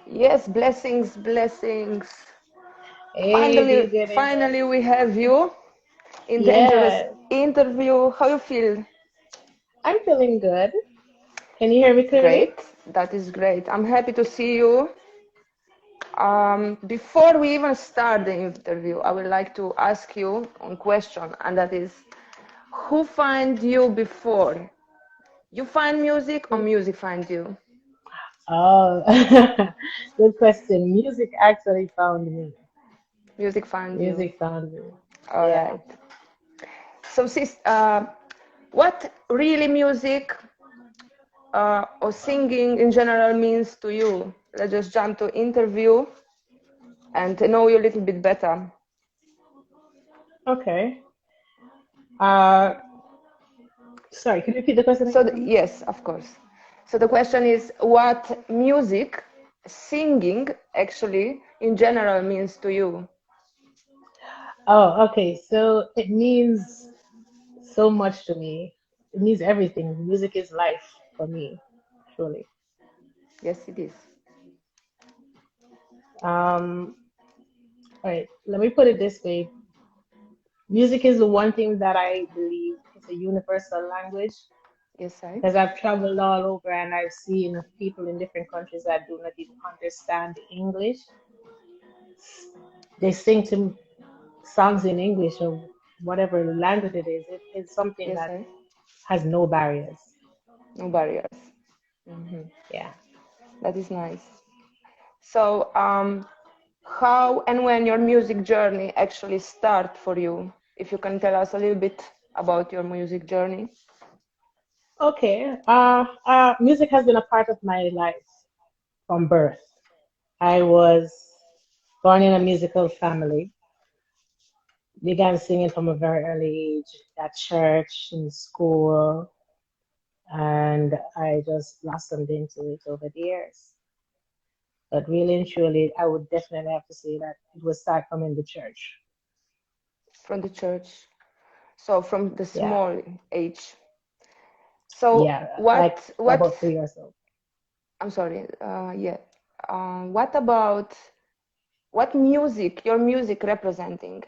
Yes, blessings, blessings. Hey, Finally, DJ David. finally we have you in Danjahras Yeah, interview. How you feel? I'm feeling good. Can you hear me clearly? Great. That is great. I'm happy to see you. Before we even start the interview, I would like to ask you one question, and that is, who find you before? You find music or music find you? Oh, good question. Music actually found me. Music find you. Music found me. All Yeah. right. So, sis, what really music or singing in general means to you? Let's just jump to interview and know you a little bit better. Okay. Uh, sorry, can you repeat the question So, again for me? yes, of course. So the question is, what music, singing, actually, in general means to you? Oh, okay. So it means so much to me. It means everything. Music is life for me, truly. Yes, it is. Um, all right, let me put it this way. Music is the one thing that I believe is a universal language Yes, I. because I've traveled all over and I've seen people in different countries that do not even understand English. They sing to songs in English or whatever language it is. It is something Yes, that I. has no barriers. No barriers. Hmm. Yeah. That is nice. So, how and when your music journey actually start for you? If you can tell us a little bit about your music journey. Okay. Music has been a part of my life from birth. I was born in a musical family. Began singing from a very early age at church, in school, and I just blossomed into it over the years. But really and truly, I would definitely have to say that it would start from in the church. From the church. So from the Yeah, small age. So yeah, like what about 3 years old. I'm sorry, yeah. What about what music, your music representing?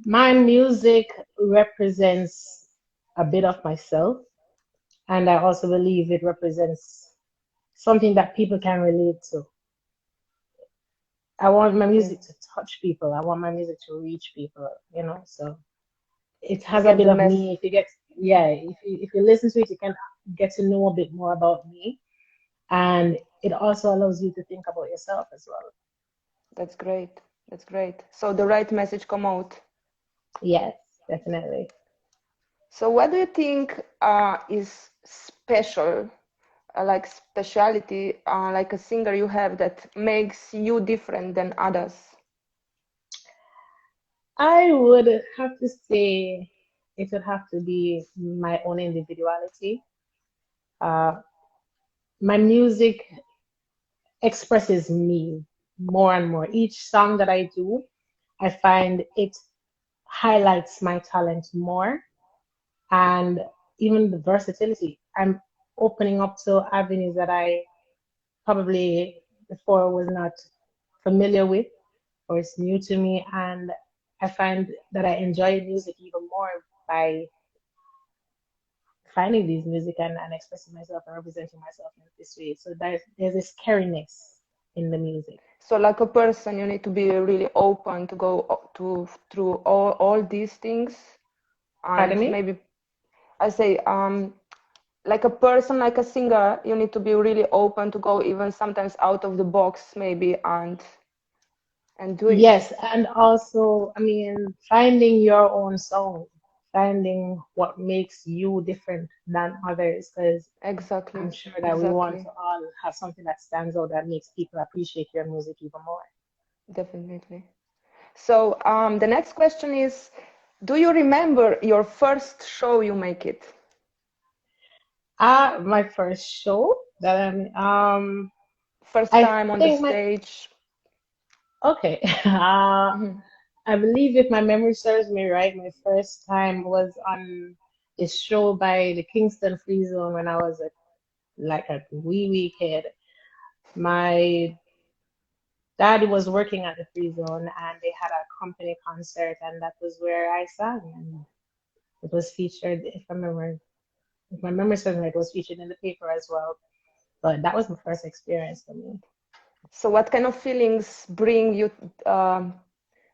My music represents a bit of myself, and I also believe it represents something that people can relate to. I want my Okay. music to touch people. I want my music to reach people, so it To has a get bit the of mess. me. If you get, yeah, if you listen to it, you can get to know a bit more about me, and it also allows you to think about yourself as well. That's great. That's great. So the right message come out. Yes, definitely. So what do you think is special, like speciality, like a singer you have that makes you different than others? I would have to say it would have to be my own individuality. Uh, my music expresses me more and more. Each song that I do, I find it highlights my talent more and even the versatility. I'm opening up to avenues that I probably before was not familiar with or it's new to me. And I find that I enjoy music even more by finding these music and expressing myself and representing myself in this way. So there's this cariness in the music. So like a person, you need to be really open to go to through all these things, and Pardon me? maybe I say like a person, like a singer, you need to be really open to go even sometimes out of the box, maybe, and do it. Yes, and also, I mean, finding your own sound, finding what makes you different than others, because I'm Exactly. sure that we want Exactly. to all have something that stands out that makes people appreciate your music even more. Definitely. So the next question is, do you remember your first show you make it? My first show that First I time on the think my stage? okay. Mhm. I believe if my memory serves me right, my first time was on a show by the Kingston Free Zone when I was like a wee kid. My dad was working at the Free Zone and they had a company concert, and that was where I sang, and it was featured, if my memory serves me right, it was featured in the paper as well. But that was my first experience for me. So what kind of feelings um,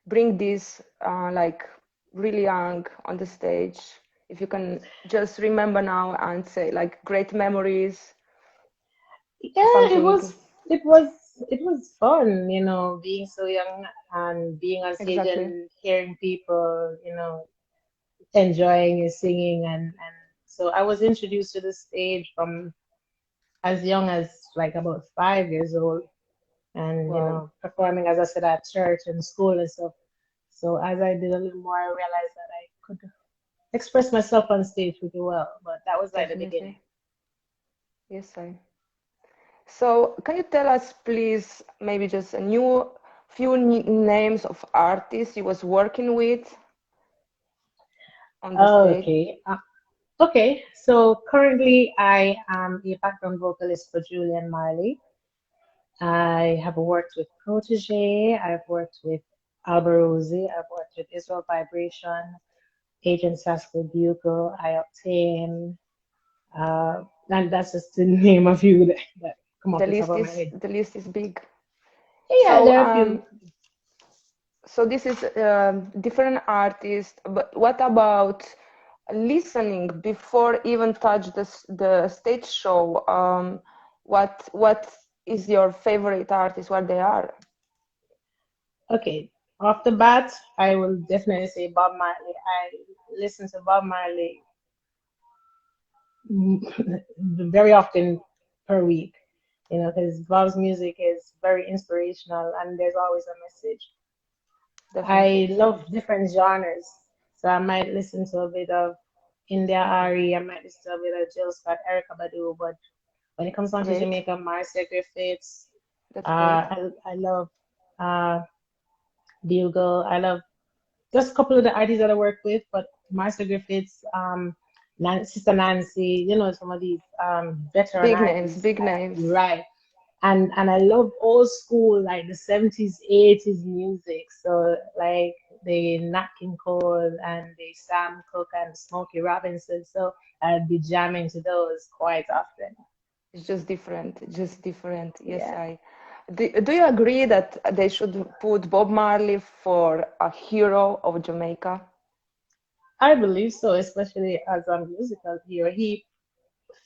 bring this like really young on the stage? If you can just remember now and say like great memories, Yeah, something. it was it was fun, being so young and being on stage Exactly. and hearing people, enjoying your singing, and so I was introduced to the stage from as young as like about 5 years old, and Wow. performing, as I said, at church and school and stuff. So as I did a little more, I realized that I could express myself on stage pretty well. But that was like the beginning. Definitely. Yes, I. So can you tell us, please, maybe just a few names of artists you was working with on the stage? Okay. Okay. So currently, I am a background vocalist for Julian Marley. I have worked with Protege. I've worked with Alberosi. I've worked with Israel Vibration, Agent Sasco Bugle, I Obtain. And that's just to name a few that come off The the top list of my is head. the list is big. Yeah, So there are a few. so this is different artists, but what about listening before even touch the stage show? What is your favorite artist? What they are? Okay, off the bat, I will definitely say Bob Marley. I listen to Bob Marley very often per week, because Bob's music is very inspirational and there's always a message. I Definitely. love different genres, so I might listen to a bit of India Ari, I might listen to a bit of Jill Scott, Erica Badu, but when it comes down to Great. Jamaica, Marcia Griffiths, That's great. I love uh, Bugle. I love just a couple of the artists that I work with, but Marcia Griffiths, Sister Nancy, some of these veteran Big names, artists, big names. right? And I love old school like the 70s, 80s music. So like the Nat King Cole and the Sam Cooke and Smokey Robinson. So I'd be jamming to those quite often. It's just different, just different. Yes, Yeah. I. Do you agree that they should put Bob Marley for a hero of Jamaica? I believe so, especially as a musical hero. He,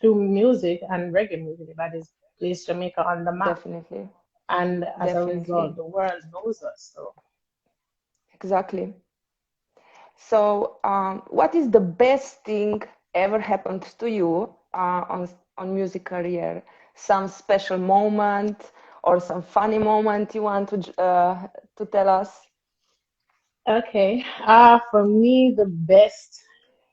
through music and reggae music, that is, placed Jamaica on the map. Definitely, And as a definitely, result, the world knows us. So, exactly. So, what is the best thing ever happened to you on music career? Some special moment or some funny moment you want to tell us? okay. For me, the best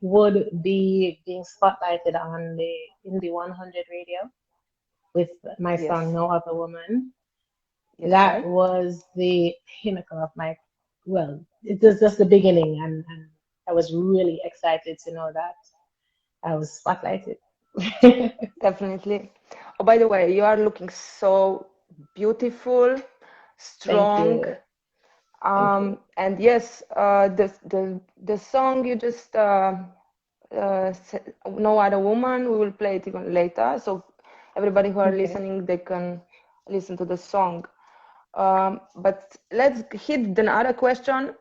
would be being spotlighted on the Indie 100 radio with my song Yes, No Other Woman. yes, That I. was the pinnacle of it was just the beginning, and I was really excited to know that I was spotlighted. Definitely. Oh, by the way, you are looking so beautiful, Thank strong, you. Thank you. and yes, the song you just No Other Woman. We will play it even later, so everybody who are Okay. listening they can listen to the song. But let's hit the other question.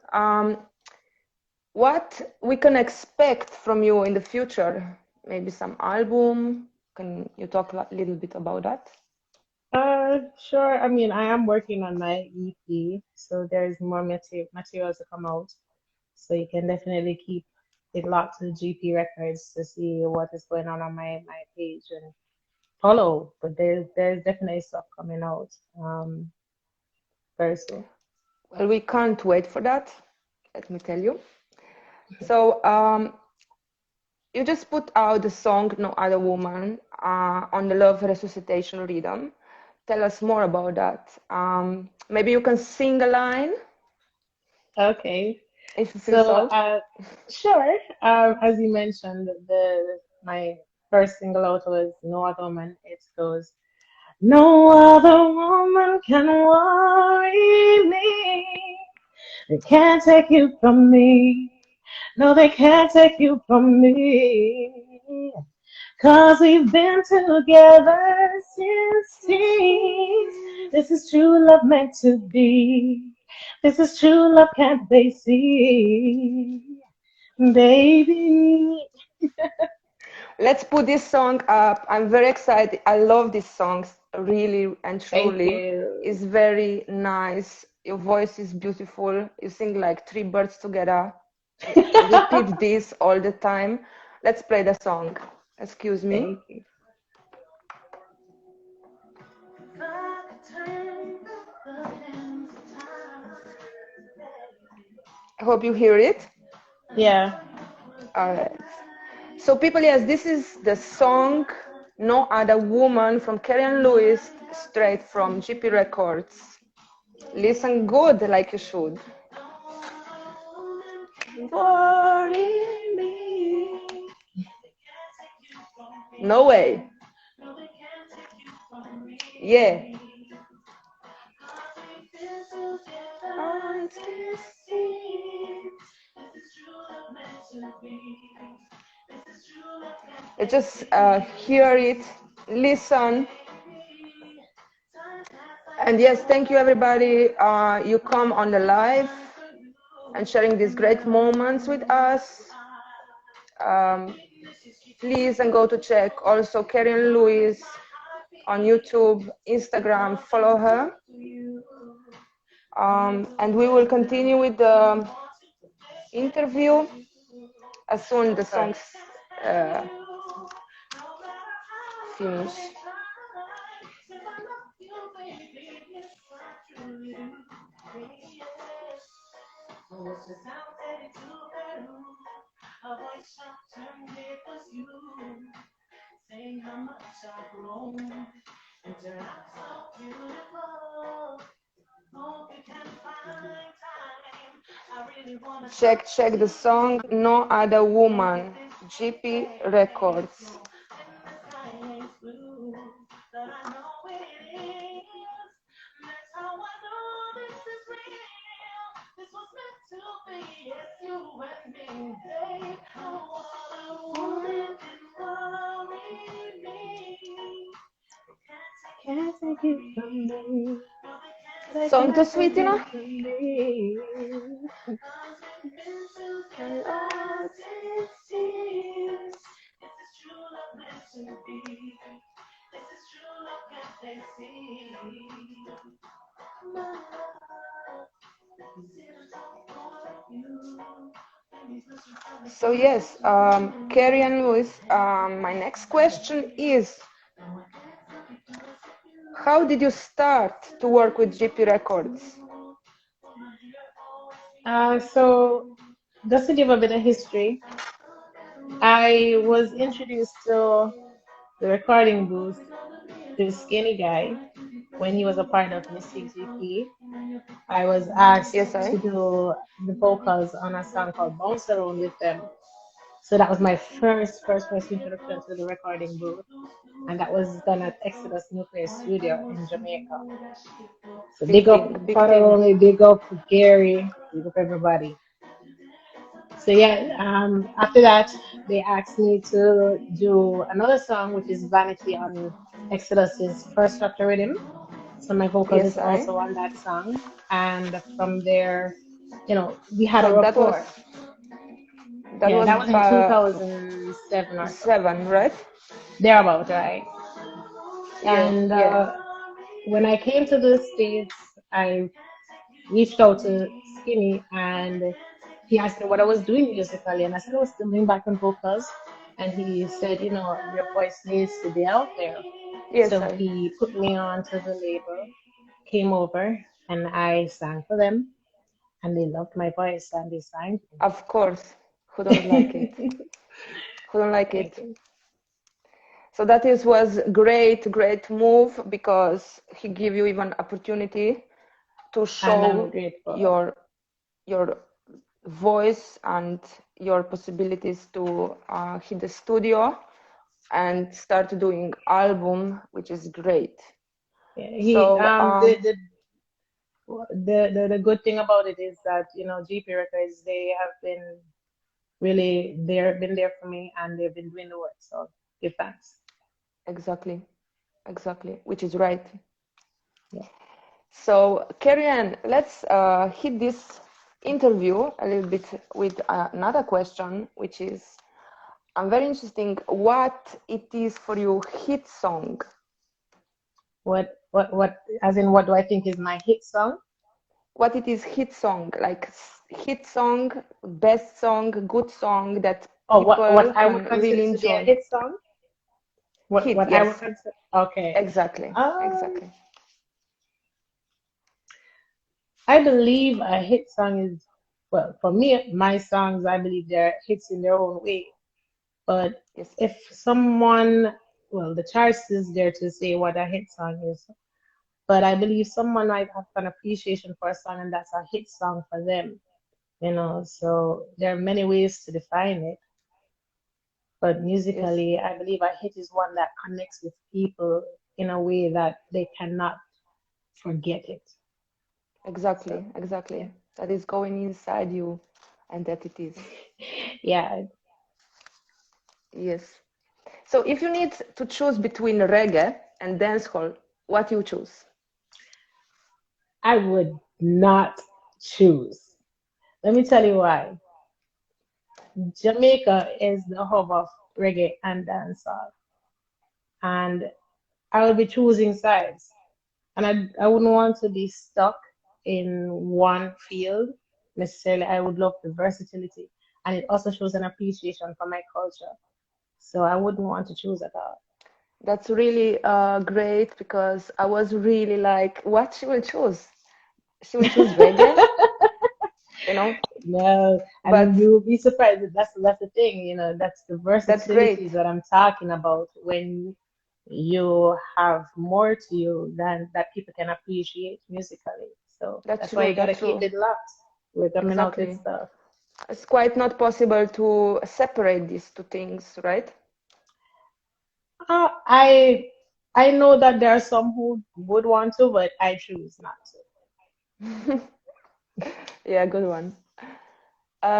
What we can expect from you in the future? Maybe some album. Can you talk a little bit about that? Sure. I mean, I am working on my EP, so there's more material to come out. So you can definitely keep it locked to GP Records to see what is going on my page and follow. But there's definitely stuff coming out very soon. Well, we can't wait for that, let me tell you. So you just put out the song No Other Woman on the Love Resuscitation rhythm. Tell us more about that. Maybe you can sing a line Okay. if you feel so. Sure. As you mentioned, my first single out was No Other Woman. It goes, no other woman can worry me. They can't take you from me. No, they can't take you from me. 'Cause we've been together since teens. This is true love meant to be. This is true love, can't they see? Baby. Let's put this song up. I'm very excited. I love these songs, really and truly. Thank you. It's very nice. Your voice is beautiful. You sing like three birds together. Repeat this all the time. Let's play the song. Excuse me. Thank you. I hope you hear it. Yeah. All right. So people, yes, this is the song No Other Woman from KERRI and Lewis, straight from GP Records. Listen good, like you should. Worry me. No way. Yeah. Just hear it, listen. And yes, thank you everybody. You come on the live and sharing these great moments with us. Please and go to check also KERRI and Lewis on YouTube, Instagram, follow her. And we will continue with the interview as soon the songs finish. Check the song No Other Woman, GP Records. Can't take you from me. Song too sweet, you know? So yes, KERRI and Lewis, my next question is, how did you start to work with GP Records? So just to give a bit of history, I was introduced to the recording booth to Skinny Guy when he was a part of Mystic GP. I was asked to do the vocals on a song called Bounce Around with them. So that was my first introduction to the recording booth. And that was done at Exodus Nuclear Studio in Jamaica. So big up Pataroni, big up KERRI, big up everybody. So yeah, after that, they asked me to do another song, which is Vanity on Exodus's first chapter rhythm. So my vocals is also on that song. And from there, we had a rapport. That was in 2007 or so. 7, right? Thereabout, right? And when I came to the States, I reached out to Skinny and he asked me what I was doing musically, and I said I was still doing backing vocals. And he said, your voice needs to be out there. Yes, So he put me on to the label, came over, and I sang for them, and they loved my voice, and they signed of course. Who don't like it? me. Who don't like Thank it? you. So that was great move because he give you even opportunity to And I'm show grateful. your voice and your possibilities to hit the studio and start doing album, which is great. Yeah, So the good thing about it is that GP Records, they have been really been there for me, and they've been doing the work. So give thanks. exactly, which is right. Yeah. So Kerri, let's hit this interview a little bit with another question, which is, I'm very interesting what it is for you hit song. What as in what do I think is my hit song? What it is hit song, like hit song, best song, good song that Oh, people what I would can consider really to be a enjoy. hit song? Hit, What I would yes, consider. Okay. exactly, Um, exactly. I believe a hit song is, well, for me, my songs, I believe they're hits in their own way. But Yes, if someone, well, the choice is there to say what a hit song is. But I believe someone might have an appreciation for a song, and that's a hit song for them. So there are many ways to define it. But yes, musically, I believe a hit is one that connects with people in a way that they cannot forget it. So, exactly. yeah. That is going inside you, and that it is. Yeah, Yes. So if you need to choose between reggae and dancehall, what you choose? I would not choose. Let me tell you why. Jamaica is the hub of reggae and dancehall, and I would be choosing sides. And I wouldn't want to be stuck in one field necessarily. I would love the versatility, and it also shows an appreciation for my culture. So I wouldn't want to choose at all. That's really great because I was really like, what she will choose? She will choose reggae, you know? No, and But you will be surprised that that's the thing, that's the that's versatility great. that I'm talking about when you have more to you than that people can appreciate musically. So That's that's why true. you gotta That's keep true. it locked. We're coming out with Exactly. stuff. It's quite not possible to separate these two things, right? Uh, I I know that there are some who would want to, but I choose not Yeah, good one.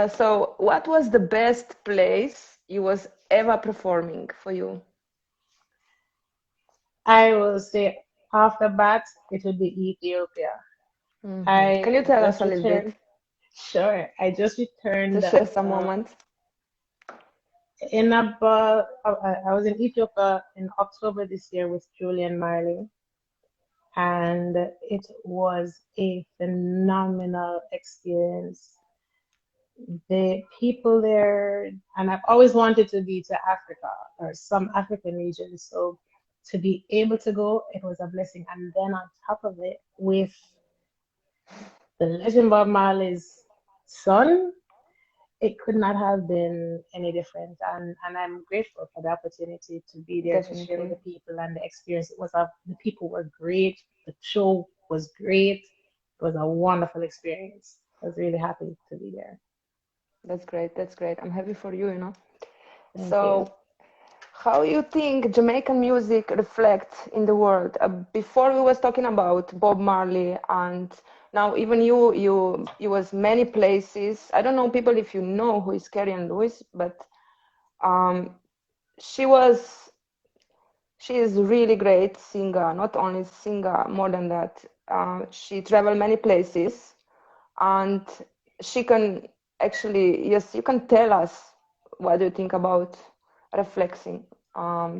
So what was the best place you was ever performing for you? I will say off the bat, it would be Ethiopia. Can you I tell us just a little bit? returned. Sure, I just returned Just share some moments. in about. I was in Ethiopia in October this year with Julian Marley, and it was a phenomenal experience. The people there, and I've always wanted to be to Africa or some African region, so to be able to go, it was a blessing. And then on top of it, with the legend Bob Marley's son, it could not have been any different. And I'm grateful for the opportunity to be there to share with Definitely. the people and the experience. The people were great. The show was great. It was a wonderful experience. I was really happy to be there. That's great. That's great. I'm happy for you, you know. Thank you. So, how you think Jamaican music reflects in the world? Before we was talking about Bob Marley, and now even you was many places. I don't know people if you know who is Carrie Ann Lewis, but um, she was she is really great singer. Not only singer, more than that, she traveled many places, and she can actually, yes, you can tell us what do you think about reflecting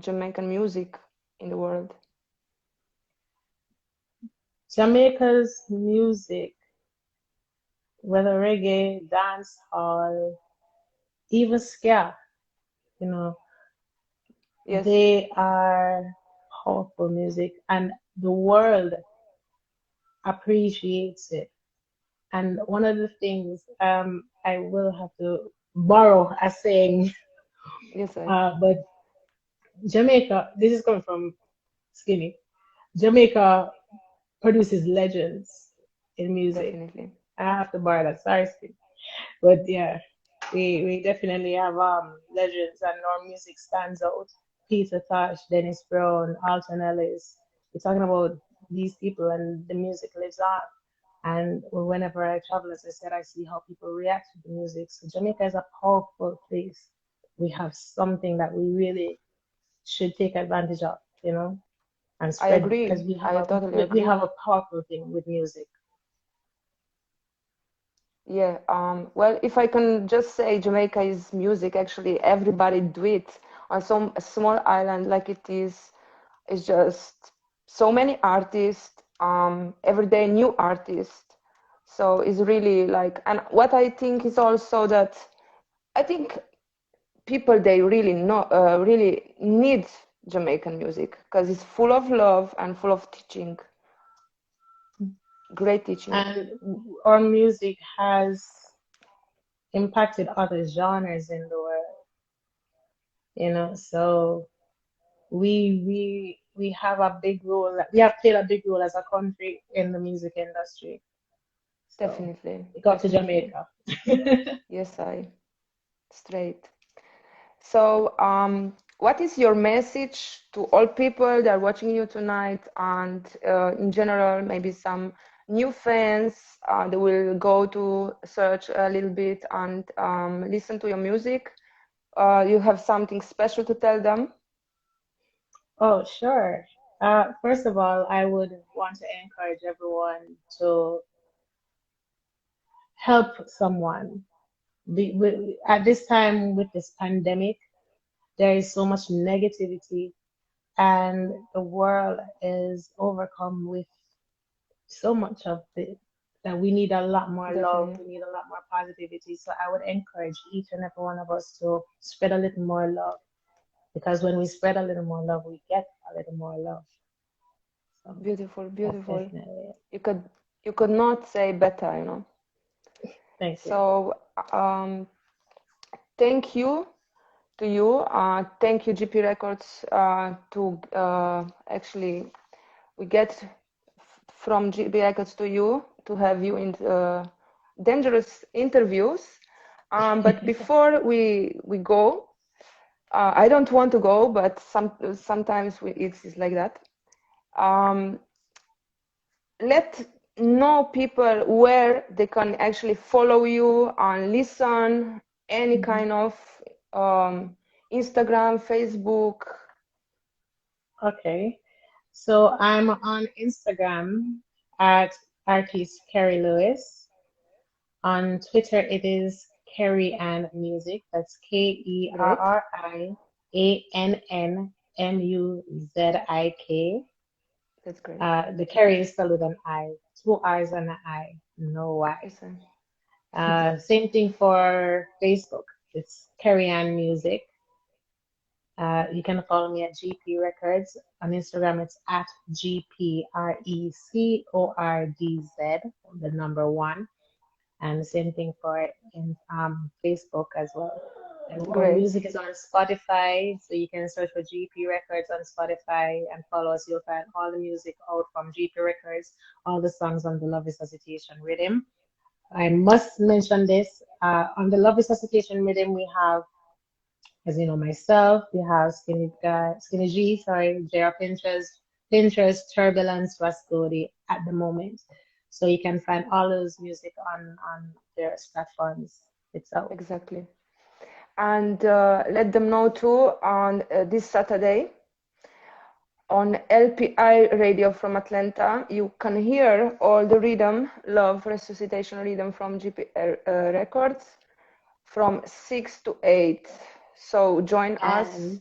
Jamaican music in the world. Jamaica's music whether reggae, dance hall, even ska, you know, Yes, they are powerful music, and the world appreciates it. And one of the things, I will have to borrow a saying, yes, I but Jamaica, this is coming from Skinny. Jamaica produces legends in music. definitely. I have to borrow that. Sorry, Skinny. But yeah, we definitely have legends, and our music stands out. Peter Tosh, Dennis Brown, Alton Ellis. We're talking about these people, and the music lives on. And whenever I travel, as I said, I see how people react to the music. So Jamaica is a powerful place. We have something that we really should take advantage of, and I spread, because agree. I totally we agree. have a powerful thing with music. Yeah. Well, if I can just say, Jamaica is music. Actually, everybody do it on some small island like it is. It's just so many artists. Every day new artists. So it's really like, and what I think is also that I think people they really know really need Jamaican music because it's full of love and full of teaching, great teaching. And our music has impacted other genres in the world, so we have a big role. We have played a big role as a country in the music industry. So Definitely, we got to definitely. Jamaica. Yes, I straight. So, what is your message to all people that are watching you tonight, and in general, maybe some new fans that will go to search a little bit and listen to your music? You have something special to tell them? Oh, sure. First of all, I would want to encourage everyone to help someone. At this time with this pandemic, there is so much negativity, and the world is overcome with so much of it that we need a lot more love, Definitely. we need a lot more positivity. So I would encourage each and every one of us to spread a little more love, because when we spread a little more love, we get a little more love. So Beautiful, that's beautiful. definitely it. You could you could not say better, you know. Thank you. So, thank you to you. Thank you, GP Records, to actually we get from GP Records to you to have you in dangerous interviews. But before we go, I don't want to go, but sometimes it's like that. Um, let know people where they can actually follow you and listen any Mhm. kind of um, Instagram, Facebook. Okay. So I'm on Instagram at artist Kerry Lewis. On Twitter, it is Kerry and Music. That's Great, KERRIANNMUZIK. that's great. The Kerry is spelled with an I, two I's and an I, no Y. Yes, Same thing for Facebook. It's Kerry and Music. You can follow me at GP Records. On Instagram, it's at GPRECORDZ, the number one. And the same thing for in Facebook as well. And our great, music is on Spotify, so you can search for GP Records on Spotify and follow us. You'll find all the music out from GP Records, all the songs on the Love Resuscitation Rhythm. I must mention this. On the Love Resuscitation Rhythm, we have, as you know, myself, we have Skinny G, sorry, JR Pinterest, Turbulence, Rascody at the moment. So you can find all those music on various platforms itself. exactly. And let them know too on this Saturday on LPI radio from Atlanta. You can hear all the rhythm, love resuscitation rhythm from GP Records from 6 to 8. So join us.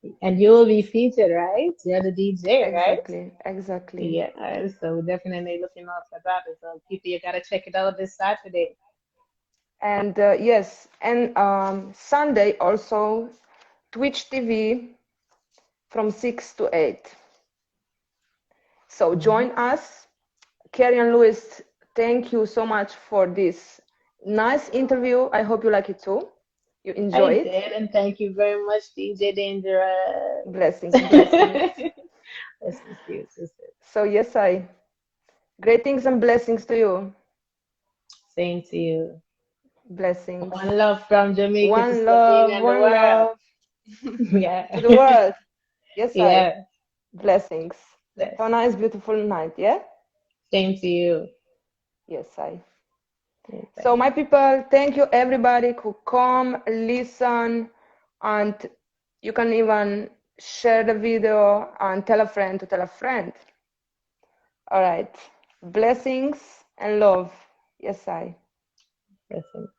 And And you'll be featured, right? You're the DJ, right? Exactly. Yeah, so definitely looking out for that as well. People, you gotta check it out this Saturday. And yes, and Sunday also Twitch TV from 6 to 8. So join us. KERRI and Louis, thank you so much for this nice interview. I hope you like it too. You enjoy I it. did, and thank you very much, DJ Danjahras. Blessings, blessings. Blessings to you, sister. So yes, greetings and blessings to you. Same to you. Blessings. One love from Jamaica to One Slovenia love, and the one world. love Yeah. to the world. Yes, Yeah. blessings. Bless. Have a nice, beautiful night. Yeah. Same to you. Yes, Okay. So my people, thank you everybody who come, listen, and you can even share the video and tell a friend to tell a friend. All right. Blessings and love. Yes, Blessings.